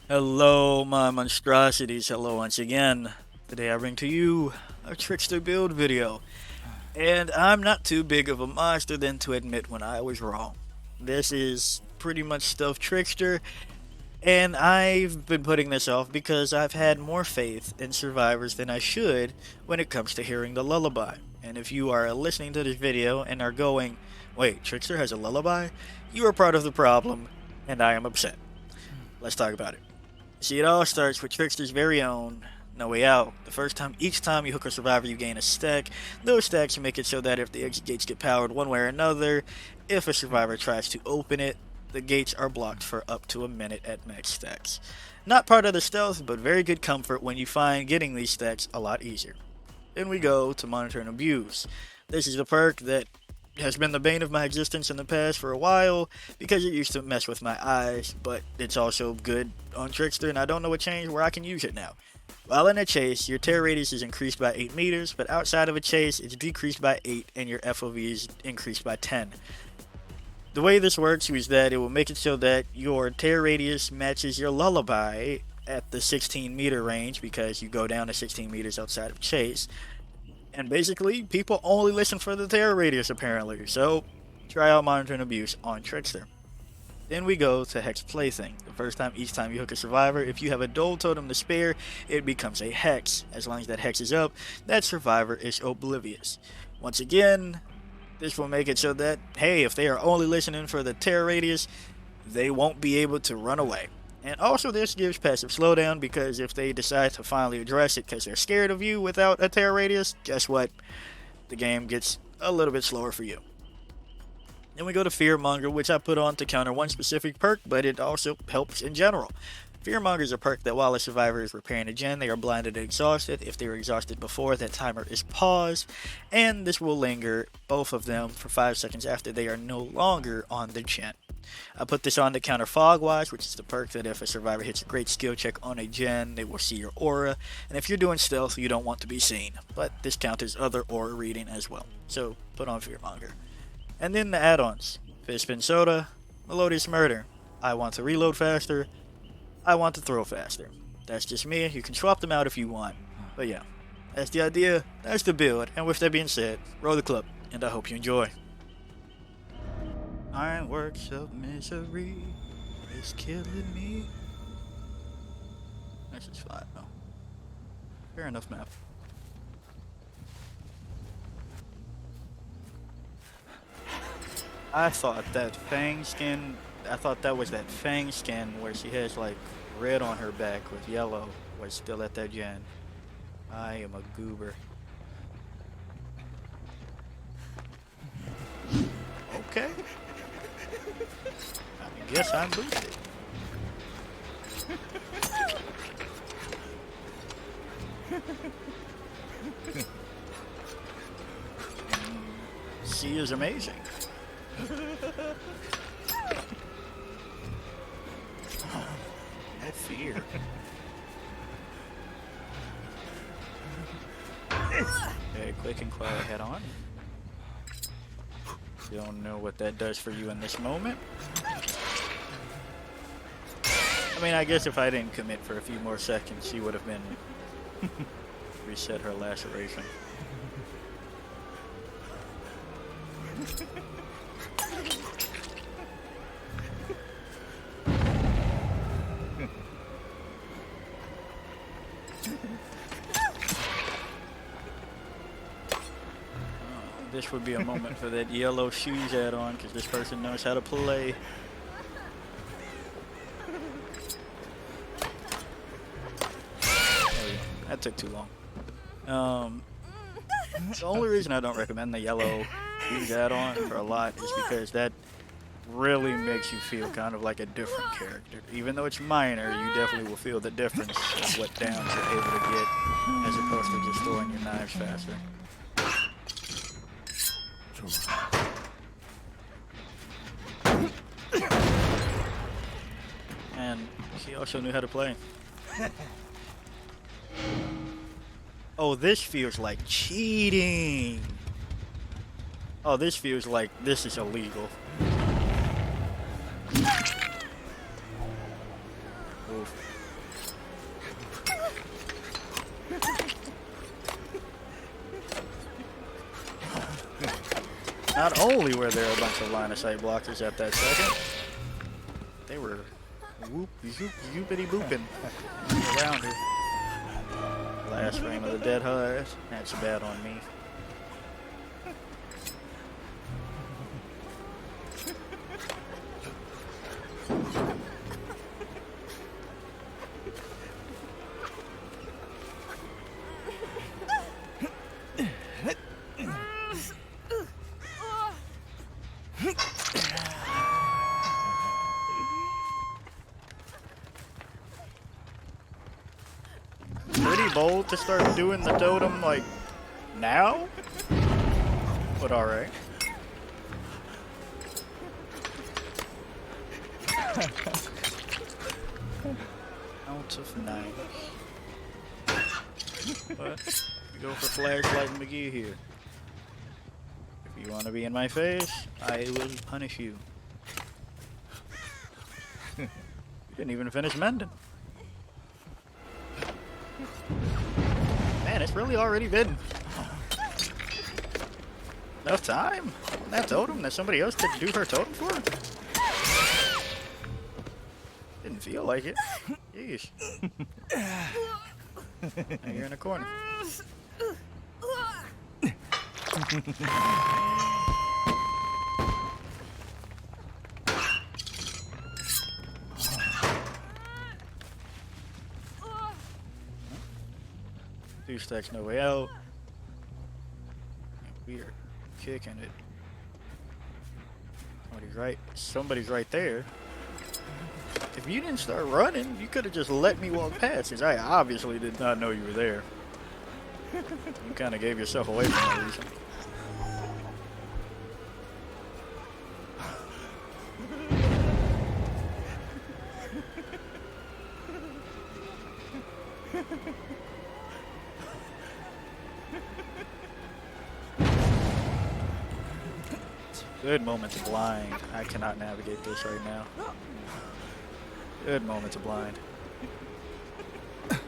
Hello, my monstrosities. Hello once again. Today I bring to you a Trickster build video. And I'm not too big of a monster than to admit when I was wrong. This is pretty much stuff Trickster, and I've been putting this off because I've had more faith in survivors than I should when it comes to hearing the lullaby. And if you are listening to this video and are going, wait, Trickster has a lullaby? You are part of the problem, and I am upset. Let's talk about it. See, it all starts with Trickster's very own No Way Out. Each time you hook a survivor, you gain a stack. Those stacks make it so that if the exit gates get powered one way or another, if a survivor tries to open it, the gates are blocked for up to a minute at max stacks. Not part of the stealth, but very good comfort when you find getting these stacks a lot easier. Then we go to Monitor and Abuse. This is a perk that has been the bane of my existence in the past for a while because it used to mess with my eyes, but it's also good on Trickster, and I don't know what changed where I can use it now. While in a chase, your tear radius is increased by 8 meters, but outside of a chase, it's decreased by 8 and your FOV is increased by 10. The way this works is that it will make it so that your tear radius matches your lullaby at the 16-meter range because you go down to 16 meters outside of chase. And basically, people only listen for the terror radius apparently, so try out Monitor and Abuse on Trickster. Then we go to Hex Plaything. Each time you hook a survivor, if you have a Dole Totem to spare, it becomes a Hex. As long as that Hex is up, that survivor is oblivious. Once again, this will make it so that, hey, if they are only listening for the terror radius, they won't be able to run away. And also this gives passive slowdown because if they decide to finally address it because they're scared of you without a terror radius, guess what? The game gets a little bit slower for you. Then we go to Fearmonger, which I put on to counter one specific perk, but it also helps in general. Fearmonger is a perk that while a survivor is repairing a gen, they are blinded and exhausted. If they were exhausted before, that timer is paused, and this will linger both of them for 5 seconds after they are no longer on the gen. I put this on to counter Fogwise, which is the perk that if a survivor hits a great skill check on a gen, they will see your aura, and if you're doing stealth, you don't want to be seen, but this counters other aura reading as well, so put on Fearmonger. And then the add-ons: Fistspin Soda, Melodious Murder, I Want to Reload Faster, I Want to Throw Faster. That's just me, you can swap them out if you want, but yeah, that's the idea, that's the build, and with that being said, roll the clip, and I hope you enjoy. Ironworks of misery is killing me. This is fine though. Fair enough map. I thought that was that Fang skin where she has like red on her back with yellow was still at that gen. I am a goober. Okay. I guess I'm boosted. She is amazing. No fear. Okay, quick and quiet head on. Don't know what that does for you in this moment. I mean, I guess if I didn't commit for a few more seconds, she would have been reset her laceration. This would be a moment for that yellow shoes add-on because this person knows how to play. Oh, yeah. That took too long. The only reason I don't recommend the yellow shoes add-on for a lot is because that really makes you feel kind of like a different character. Even though it's minor, you definitely will feel the difference of what downs you're able to get as opposed to just throwing your knives faster. And she also knew how to play. Oh, this feels like cheating. Oh, this feels like this is illegal. Oof. Not only were there a bunch of line of sight blockers at that second, they were whoop zoop zoopity booping around her. Last frame of the dead hard. That's bad on me. Pretty bold to start doing the totem like now, but all right. Out of 9. But we go for Flashlight McGee here. If you want to be in my face, I will punish you. You didn't even finish mending. Man, it's really already been enough time. That totem that somebody else could do her totem for? Didn't feel like it. Yeesh. Now you're in a corner. Two stacks, no way out. We are kicking it. Somebody's right there. If you didn't start running, you could have just let me walk past, because I obviously did not know you were there. You kind of gave yourself away for no reason. Good moment to blind. I cannot navigate this right now. Good moment to blind. I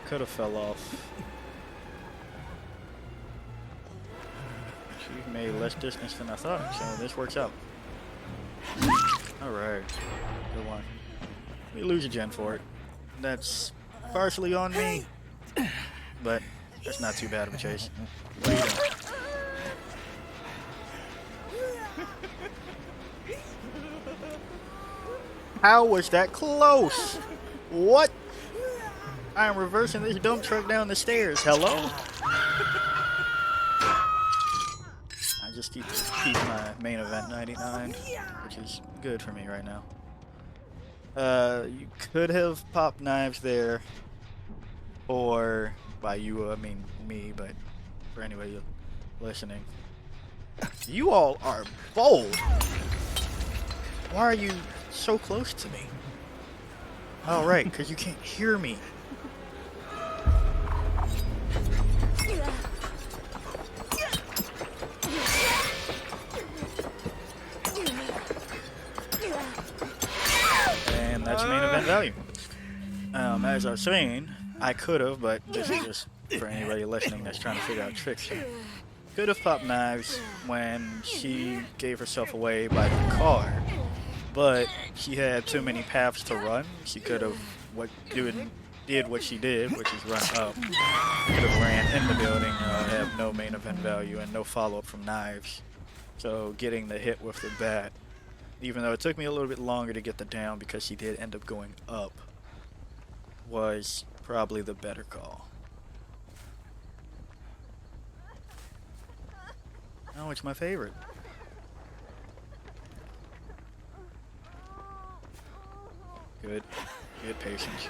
could have fell off. She made less distance than I thought, so this works out. Alright, good one. We lose a gen for it. That's partially on me, but that's not too bad of a chase. What are you doing? How was that close? What? I am reversing this dump truck down the stairs. Hello? I just keep my main event 99, which is good for me right now. You could have popped knives there, or by you, I mean me, but for anybody listening. You all are bold. Why are you so close to me? Oh, right, because you can't hear me. And that's main event value. As I was saying, I could have, but this is just for anybody listening that's trying to figure out Trickster. Could have popped knives when she gave herself away by the car, but she had too many paths to run. She could have did what she did, which is run up. Could have ran in the building, have no main event value and no follow-up from knives. So getting the hit with the bat, even though it took me a little bit longer to get the down because she did end up going up, was probably the better call. Oh, it's my favorite. Good. Good patience.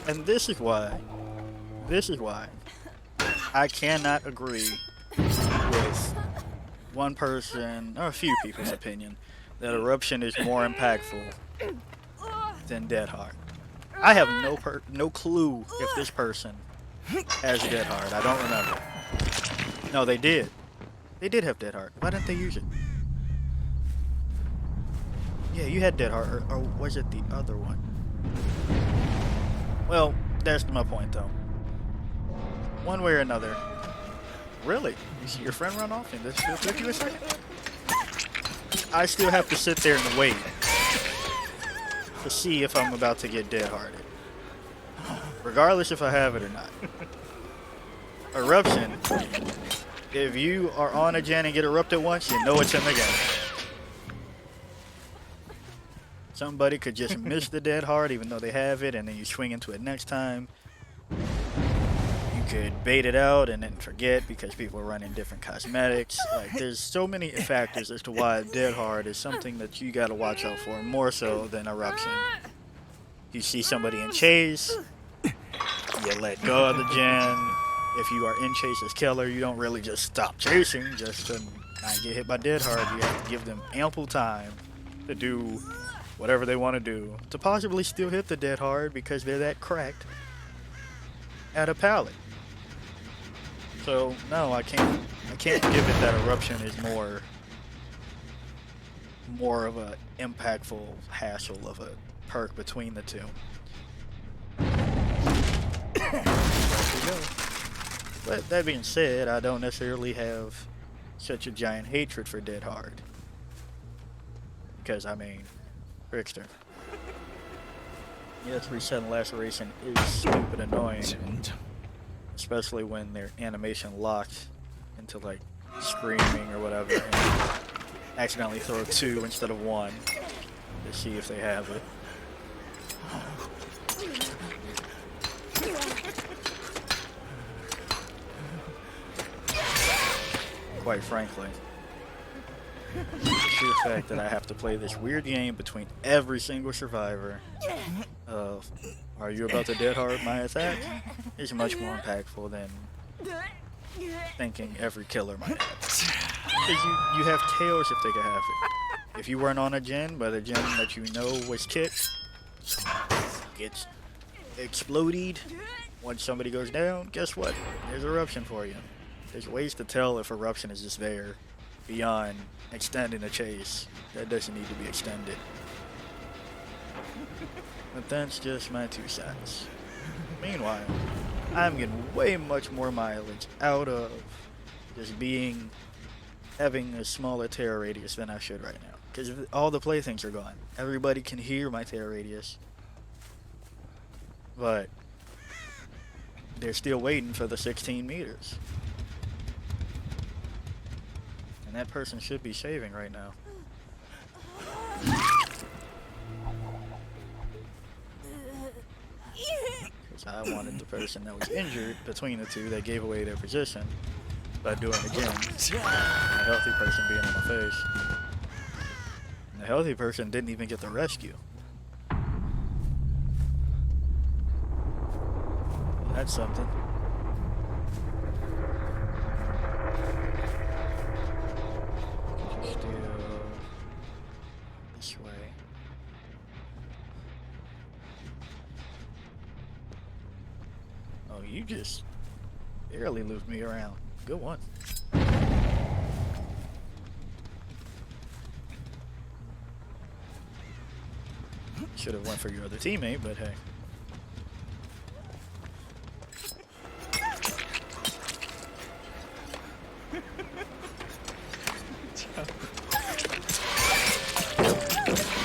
And this is why I cannot agree with one person, or a few people's opinion, that Eruption is more impactful than Dead Hard. I have no clue if this person has Dead Hard. I don't remember. No, they did. They did have Dead Hard. Why didn't they use it? Yeah, you had Dead Hard, or was it the other one? Well, that's my point, though. One way or another. Really? You see your friend run off and this still took you a second? I still have to sit there and wait to see if I'm about to get dead-hearted. Regardless if I have it or not. Eruption. If you are on a gen and get erupted once, you know it's in the game. Somebody could just miss the dead hard even though they have it, and then you swing into it next time. You could bait it out and then forget because people are running different cosmetics. Like, there's so many factors as to why dead hard is something that you gotta watch out for, more so than eruption. You see somebody in chase, you let go of the gen. If you are in chase as killer, you don't really just stop chasing just to not get hit by dead hard. You have to give them ample time to do whatever they want to do to possibly still hit the dead hard because they're that cracked at a pallet. So no, I can't give it that eruption is more of a impactful hassle of a perk between the two. There we go. But that being said, I don't necessarily have such a giant hatred for Dead Hard. Because, I mean, Trickster. Yes, reset and laceration is stupid annoying. Especially when their animation locks into, like, screaming or whatever. And accidentally throw 2 instead of 1 to see if they have it. Quite frankly, the sheer fact that I have to play this weird game between every single survivor of are you about to dead hard my attack is much more impactful than thinking every killer might have it. Because you have chaos if they could have it. If you weren't on a gen, but a gen that you know was kicked gets exploded once somebody goes down, guess what? There's eruption for you. There's ways to tell if eruption is just there beyond extending the chase that doesn't need to be extended. But that's just my 2 cents. Meanwhile, I'm getting way much more mileage out of just having a smaller terror radius than I should right now. Because all the playthings are gone. Everybody can hear my terror radius. But they're still waiting for the 16 meters. And that person should be saving right now. Because I wanted the person that was injured between the two that gave away their position by doing it again. The healthy person being in my face. And the healthy person didn't even get the rescue. That's something. This way. Oh, you just barely looped me around. Good one. Should have went for your other teammate, but hey.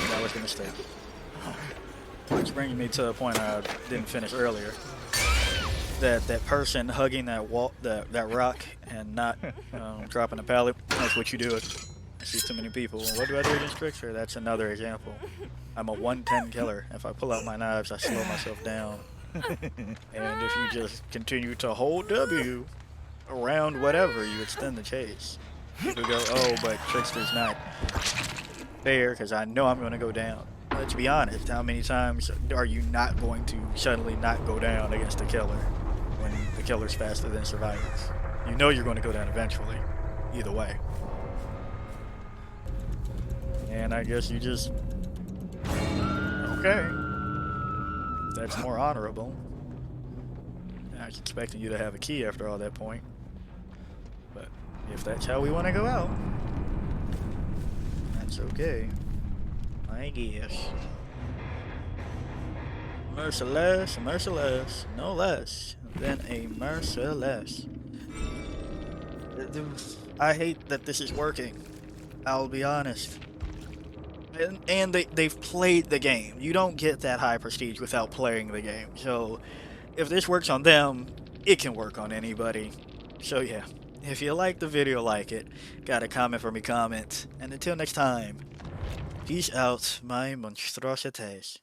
That was a mistake. Which brings me to a point I didn't finish earlier. That person hugging that wall, that rock, and not dropping a pallet. That's what you do. I see too many people. What do I do against Trickster? That's another example. I'm a 110 killer. If I pull out my knives, I slow myself down. And if you just continue to hold W around whatever, you extend the chase. You go, oh, but Trickster's not fair because I know I'm going to go down. Let's be honest, how many times are you not going to suddenly not go down against a killer when the killer's faster than survivors? You know you're going to go down eventually, either way. And I guess you just... Okay. That's more honorable. I was expecting you to have a key after all that point. But if that's how we want to go out, that's okay. I guess. Merciless, merciless, no less than a merciless. I hate that this is working. I'll be honest. And they've played the game. You don't get that high prestige without playing the game. So if this works on them, it can work on anybody. So yeah, if you like the video, like it. Got a comment for me, comment. And until next time, peace out, my monstrosities.